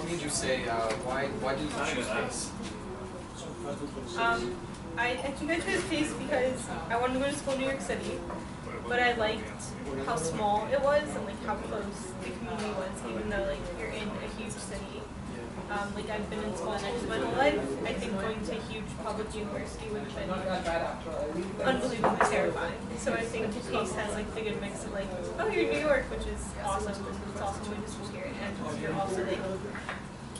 made you say, why did you choose PACE? I think I chose PACE because I wanted to go to school in New York City, but I liked how small it was and like how close the community was, even though like you're in a huge city. Like I've been in school and I just my whole life. I think going to a huge public university would have been unbelievably terrifying. So I think PACE has like the good mix of like, oh, you're in New York, which is awesome. It's awesome going to school here, and you're also like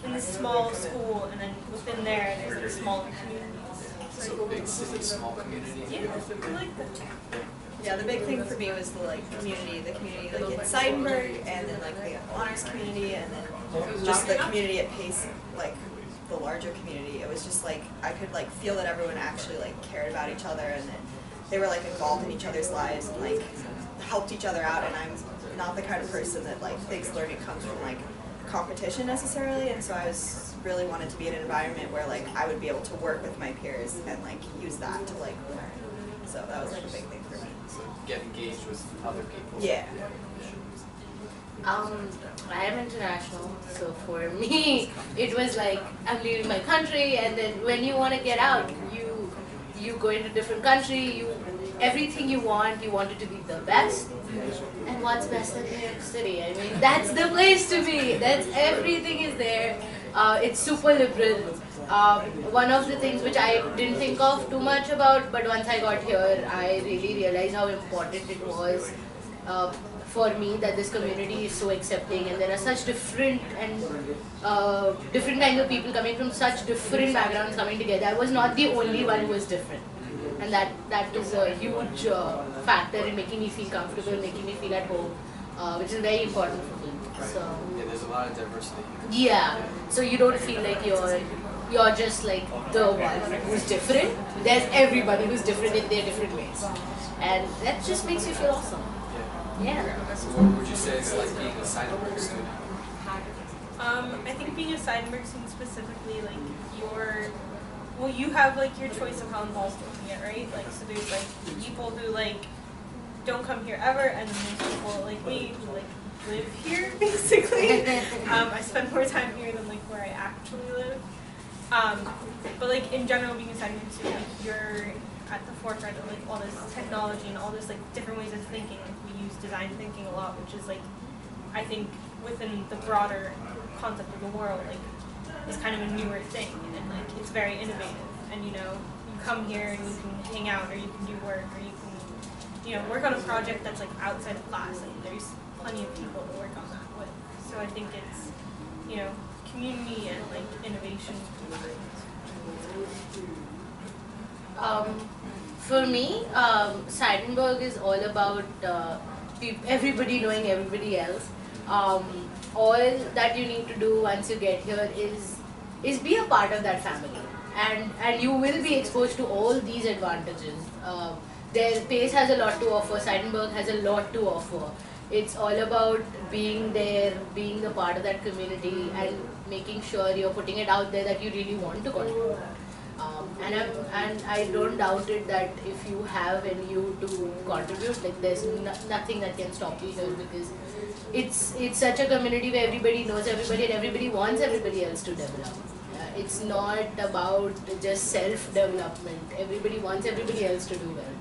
in this small school, and then within there there's like smaller communities. So big city, small community. Yeah, I like that. Yeah, the big thing for me was the community like in Seidenberg, and then like the honors community, and then just the community at PACE, like the larger community. It was just like I could like feel that everyone actually like cared about each other, and that they were like involved in each other's lives and like helped each other out. And I'm not the kind of person that like thinks learning comes from like competition necessarily, and so I was really wanted to be in an environment where like I would be able to work with my peers and like use that to like learn. So that was like a big thing for me. So get engaged with other people. Yeah. I am international, so for me, it was like I'm leaving my country, and then when you want to get out, you go into a different country. Everything you want it to be the best. And what's best in New York City? I mean, that's the place to be. That's everything is there. It's super liberal. One of the things which I didn't think of too much about, but once I got here, I really realized how important it was for me that this community is so accepting, and there are such different kinds of people coming from such different backgrounds coming together. I was not the only one who was different, and that is a huge factor in making me feel comfortable, making me feel at home, which is very important for me. So yeah, there's a lot of diversity. Yeah, so you don't feel like you're just like the one who's different. There's everybody who's different in their different ways, and that just makes you feel awesome. Yeah. So what would you say is like being a Seidenberg student? I think being a Seidenberg student specifically, like you have like your choice of how involved you can get, right? Like so there's like people who like don't come here ever, and then there's people like me who like live here basically. I spend more time here than like where I actually live. But like in general, being a Seidenberg student, like, you're at the forefront of like all this technology and all this like different ways of thinking. Like we use design thinking a lot, which is like I think within the broader concept of the world, like is kind of a newer thing, and like it's very innovative. And you come here and you can hang out, or you can do work, or you can work on a project that's like outside of class, and there's plenty of people to work on that with. So I think it's community and like innovation. For me, Seidenberg is all about everybody knowing everybody else. All that you need to do once you get here is be a part of that family, and you will be exposed to all these advantages. PACE has a lot to offer. Seidenberg has a lot to offer. It's all about being there, being a part of that community, and making sure you're putting it out there that you really want to contribute. And I don't doubt it that if you have in you to contribute, like there's nothing that can stop you here, because it's such a community where everybody knows everybody and everybody wants everybody else to develop. It's not about just self-development. Everybody wants everybody else to do well.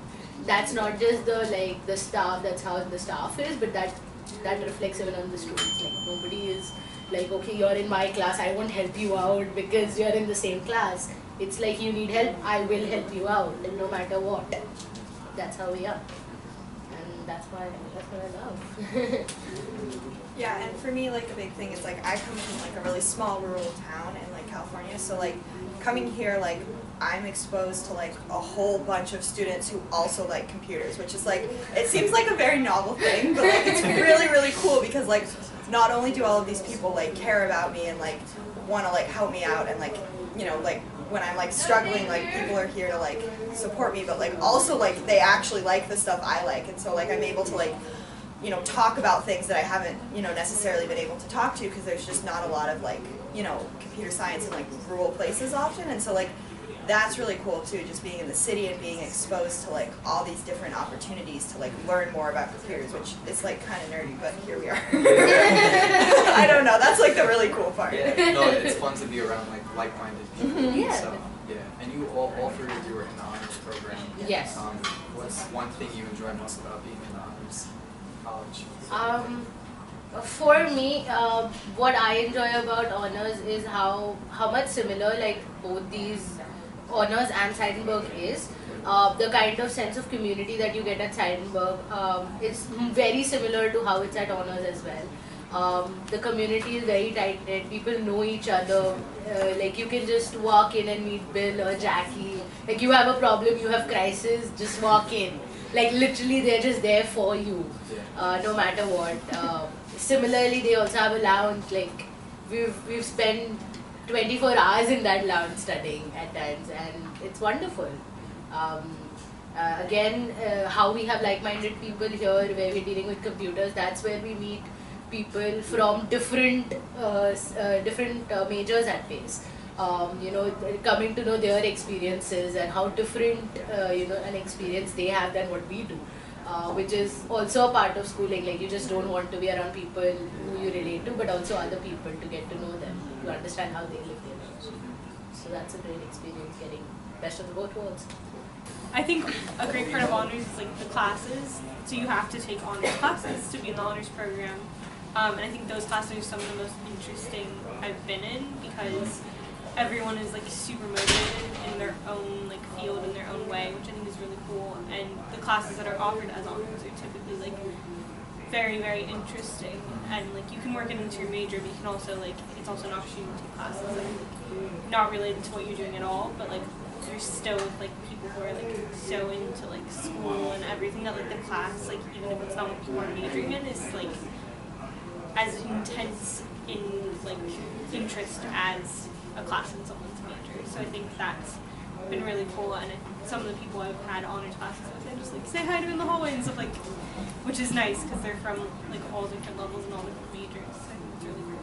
That's not just the staff. That's how the staff is, but that reflects even on the students. Like nobody is like, okay, you're in my class, I won't help you out because you're in the same class. It's like you need help, I will help you out, and no matter what. That's how we are, and that's what I love. Yeah, and for me, like a big thing is like I come from like a really small rural town in like California, so like coming here, like I'm exposed to like a whole bunch of students who also like computers, which is like, it seems like a very novel thing, but like it's really, really cool because like not only do all of these people like care about me and like want to like help me out, and like like when I'm like struggling, like people are here to like support me, but like also like they actually like the stuff I like, and so like I'm able to like talk about things that I haven't necessarily been able to talk to, because there's just not a lot of like computer science in like rural places often, and so like that's really cool too, just being in the city and being exposed to like all these different opportunities to like learn more about computers, which is like kind of nerdy, but here we are. I don't know, that's like the really cool part. Yeah, no, it's fun to be around like-minded people. Yeah. So, yeah, and you all three of you were in the honors program. Yes. What's one thing you enjoy most about being in the honors college? For me, what I enjoy about honors is how much similar like both these honors and Seidenberg is. The kind of sense of community that you get at Seidenberg is very similar to how it's at honors as well. The community is very tight knit. People know each other. Like you can just walk in and meet Bill or Jackie. Like you have a problem, you have crisis, just walk in. Like literally, they're just there for you, no matter what. Similarly, they also have a lounge. Like we've spent 24 hours in that lounge studying at times, and it's wonderful. Again, how we have like-minded people here, where we're dealing with computers. That's where we meet people from different majors at Pace. Coming to know their experiences and how different an experience they have than what we do. Which is also a part of schooling. Like you just don't want to be around people who you relate to, but also other people to get to know them, to understand how they live their lives. So that's a great experience, getting best of both worlds. I think a great part of honors is like the classes. So you have to take honors classes to be in the honors program, and I think those classes are some of the most interesting I've been in because everyone is like super motivated in their own like field in their own way, which I think is really cool. And the classes that are offered as honors are typically like very, very interesting. And like you can work it into your major, but you can also like it's also an opportunity to take classes that are like, not related to what you're doing at all, but like you're still with like people who are like so into like school and everything that like the class, like even if it's not what people are majoring in, is like as intense in like interest as a class in someone's major. So I think that's been really cool, and some of the people I've had honors classes with, I just like say hi to in the hallway and stuff like, which is nice because they're from like all different levels and all different majors. So I think it's really cool.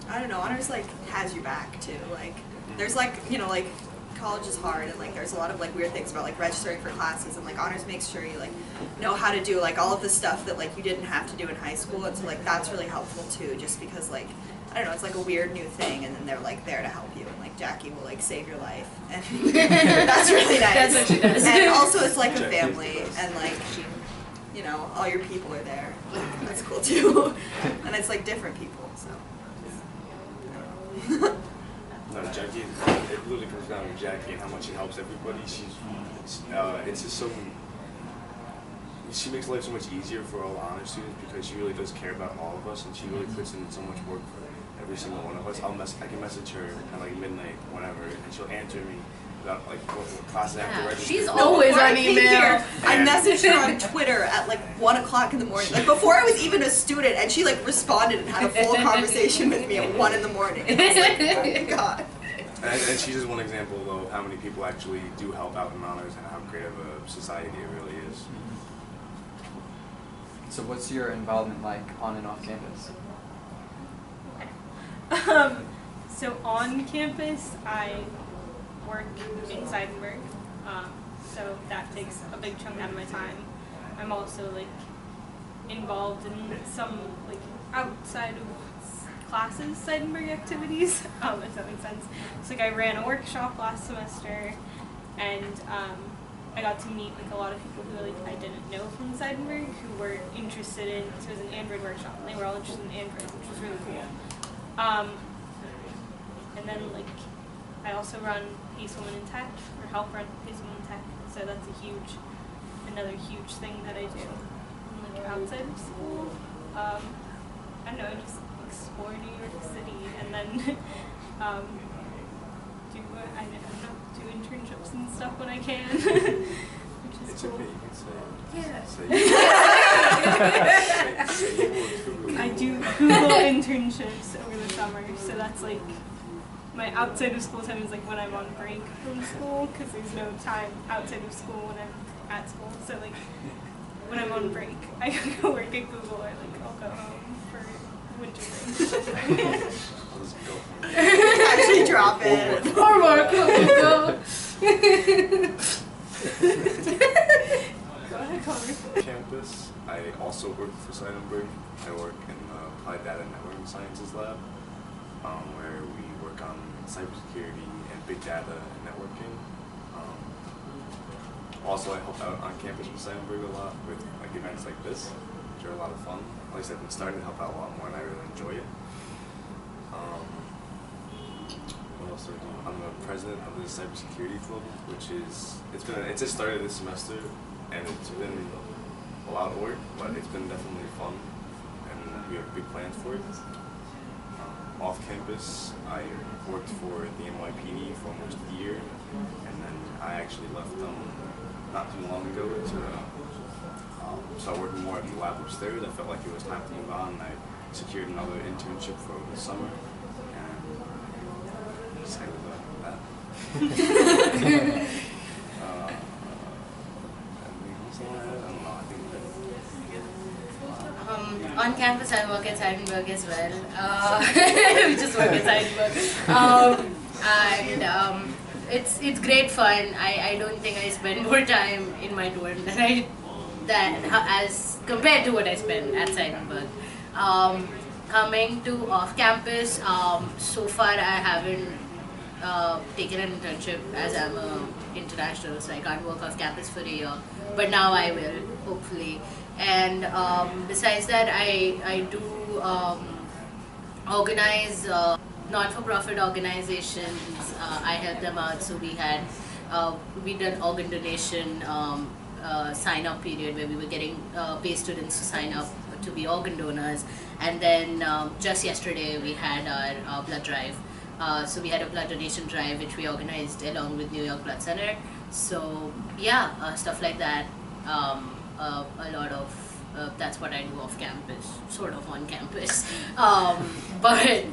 I don't know, honors like has you back too. Like there's like, like college is hard and like there's a lot of like weird things about like registering for classes, and like honors makes sure you like know how to do like all of the stuff that like you didn't have to do in high school, and so like that's really helpful too, just because like I don't know, it's like a weird new thing, and then they're like there to help you, and like Jackie will like save your life, and that's really nice. That's what she does. And also it's like a family, and like all your people are there. Like, that's cool too, and it's like different people. So. No, Jackie, it literally comes down to Jackie and how much she helps everybody. It's just so, she makes life so much easier for all the honor students because she really does care about all of us, and she really puts in so much work for every single one of us. I can message her at like midnight, whenever, and she'll answer me about like what classes I have to register. She's always on email. I messaged her on Twitter at like 1 o'clock in the morning, like before I was even a student, and she like responded and had a full conversation with me at 1 in the morning. And I was like, oh my god. And she's just one example though of how many people actually do help out in honors and how great of a society it really is. So what's your involvement like on and off campus? So on campus, I work in Seidenberg, so that takes a big chunk out of my time. I'm also like involved in some like outside of classes Seidenberg activities, if that makes sense. So like I ran a workshop last semester, and I got to meet like a lot of people who like I didn't know from Seidenberg who were interested in. So it was an Android workshop, and they were all interested in Android, which was really cool. And then like I also run Pace Women in Tech, or help run Pace Women in Tech. So that's another huge thing that I do. Like outside of school, I don't know, just explore New York City, and then do internships and stuff when I can, which is It's cool. okay, you can say. Yeah. Say I do Google internships over the summer, so that's like my outside of school time is like when I'm on break from school, because there's no time outside of school when I'm at school. So like when I'm on break, I go work at Google, or like I'll go home for winter break. Let's go. Actually drop it. Homework. Go. Go ahead, Connor. Campus, I also work for Seidenberg. I work in the Applied Data and Networking Sciences lab, where we work on cybersecurity and big data and networking. Also, I help out on campus with Seidenberg a lot with like events like this, which are a lot of fun. At least I've been starting to help out a lot more, and I really enjoy it. What else do I do? I'm the president of the cybersecurity club, which is it's just started this semester, and it's been a lot of work, but it's been definitely fun, and we have big plans for it. Off campus, I worked for the NYPD for almost a year, and then I actually left them not too long ago to start working more at the lab upstairs. I felt like it was time to move on, and I secured another internship for the summer, and I'm excited about that. On campus, I work at Seidenberg as well. We just work at Seidenberg. And it's great fun. I don't think I spend more time in my dorm as compared to what I spend at Seidenberg. Coming to off campus, so far I haven't taken an internship as I'm an international, so I can't work off campus for a year. But now I will, hopefully. And besides that, I do organize not-for-profit organizations. I help them out. So we did organ donation sign-up period where we were getting pay students to sign up to be organ donors. And then just yesterday we had our blood drive. So we had a blood donation drive which we organized along with New York Blood Center. So yeah, stuff like that. A lot of that's what I do off campus, sort of on campus. But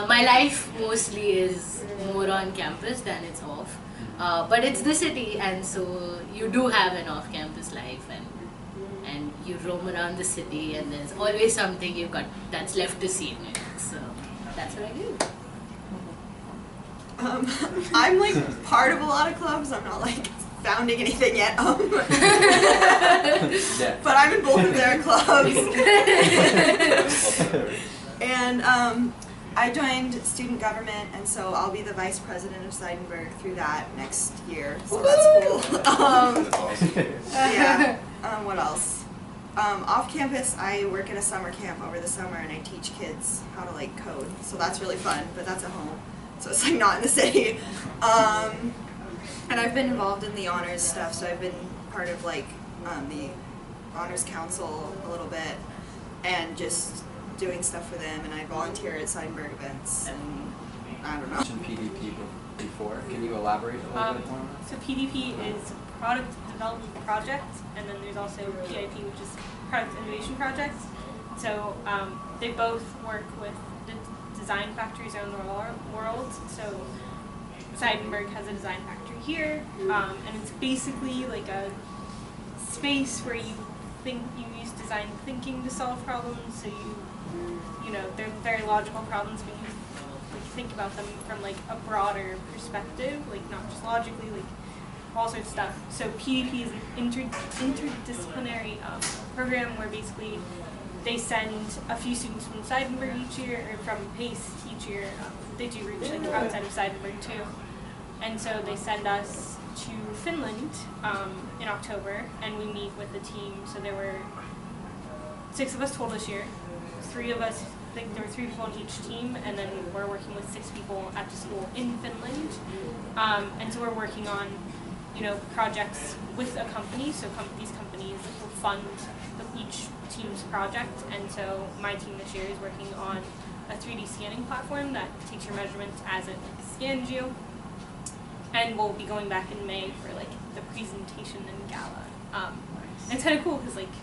my life mostly is more on campus than it's off. But it's the city, and so you do have an off-campus life, and you roam around the city, and there's always something you've got that's left to see in it. So that's what I do. I'm like part of a lot of clubs. I'm not like founding anything yet. But I'm in both of their clubs. And I joined student government, and so I'll be the vice president of Seidenberg through that next year. So that's cool. Yeah. What else? Off campus, I work at a summer camp over the summer, and I teach kids how to like code. So that's really fun. But that's at home. So it's like not in the city. And I've been involved in the honors stuff, so I've been part of like the honors council a little bit, and just doing stuff for them. And I volunteer at Seidenberg events, and I don't know. You mentioned PDP before. Can you elaborate a little bit more on that? So PDP is Product Development Project, and then there's also PIP, which is Product Innovation Project. So they both work with the design factories around the world. So Seidenberg has a design factory here, and it's basically like a space where you use design thinking to solve problems. So you know they're very logical problems, but you think about them from like a broader perspective, like not just logically, like all sorts of stuff. So PDP is an interdisciplinary program where basically they send a few students from Seidenberg each year, or from PACE each year. They do reach like outside of Seidenberg too. And so they send us to Finland in October, and we meet with the team. So there were 6 of us total this year. 3 of us, I think there were 3 people on each team, and then we're working with 6 people at the school in Finland. And so we're working on, projects with a company. So these companies will fund each team's project. And so my team this year is working on a 3D scanning platform that takes your measurements as it scans you. And we'll be going back in May for like the presentation and gala. It's kind of cool because like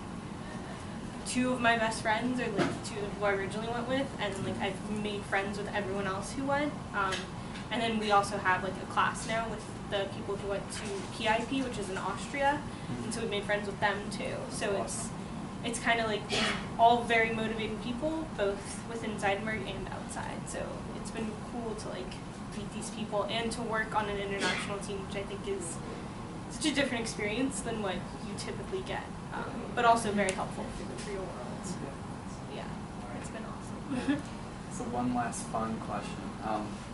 2 of my best friends are like 2 who I originally went with, and like I've made friends with everyone else who went. And then we also have like a class now with the people who went to PIP, which is in Austria, and so we made friends with them too. So it's kind of like all very motivated people, both within Seidenberg and outside. So it's been cool to like meet these people and to work on an international team, which I think is such a different experience than what you typically get, but also very helpful for the real world. So, yeah, it's been awesome. So one last fun question.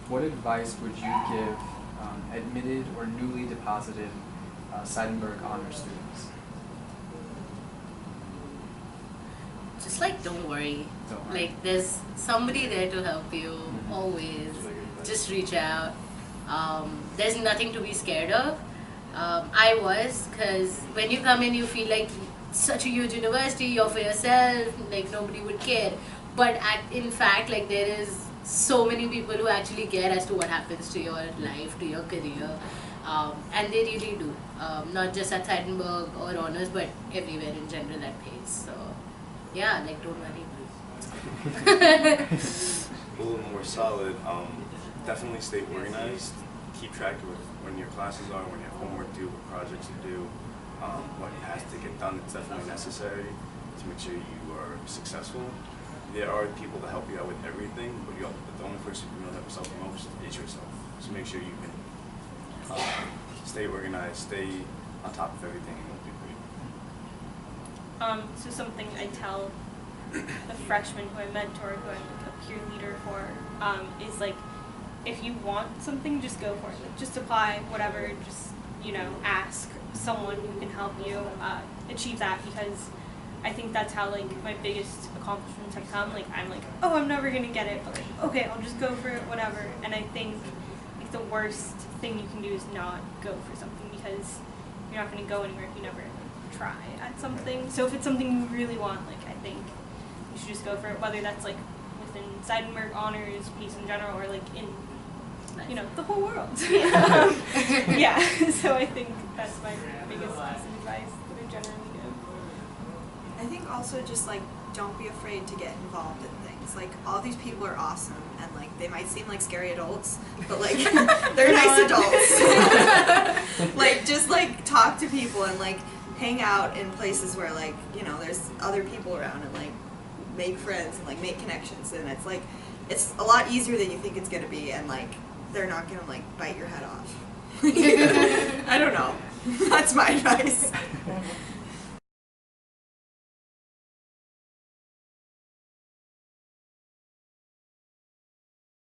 What advice would you give admitted or newly deposited Seidenberg Honors students? Just like don't worry. Don't worry. Like there's somebody there to help you always. Just reach out. There's nothing to be scared of. I was, because when you come in you feel like such a huge university, you're for yourself, like nobody would care. But in fact, like there is so many people who actually care as to what happens to your life, to your career. And they really do. Not just at Seidenberg or Honors, but everywhere in general that pays. So yeah, like don't worry. A little more solid. Definitely stay organized. Keep track of when your classes are, when you have homework due, what projects to do, what has to get done. It's definitely necessary to make sure you are successful. There are people to help you out with everything, but the only person you know help yourself the most is yourself. So make sure you can stay organized, stay on top of everything, and you'll do great. So something I tell the freshmen who I mentor, who I'm like a peer leader for, is like, if you want something, just go for it. Like, just apply, whatever, just, you know, ask someone who can help you achieve that, because I think that's how, like, my biggest accomplishments have come. Like, I'm like, oh, I'm never gonna get it, but like, okay, I'll just go for it, whatever. And I think, like, the worst thing you can do is not go for something, because you're not gonna go anywhere if you never try at something. So if it's something you really want, like, I think you should just go for it, whether that's, like, within Seidenberg Honors, PEACE in general, or, like, in, you know, the whole world. Yeah, so I think that's my biggest piece of advice that I generally give. I think also just like don't be afraid to get involved in things. Like all these people are awesome and like they might seem like scary adults, but like they're nice adults. Like just like talk to people and like hang out in places where like, you know, there's other people around and like make friends and like make connections, and it's like it's a lot easier than you think it's gonna be, and like they're not gonna like bite your head off. I don't know. That's my advice.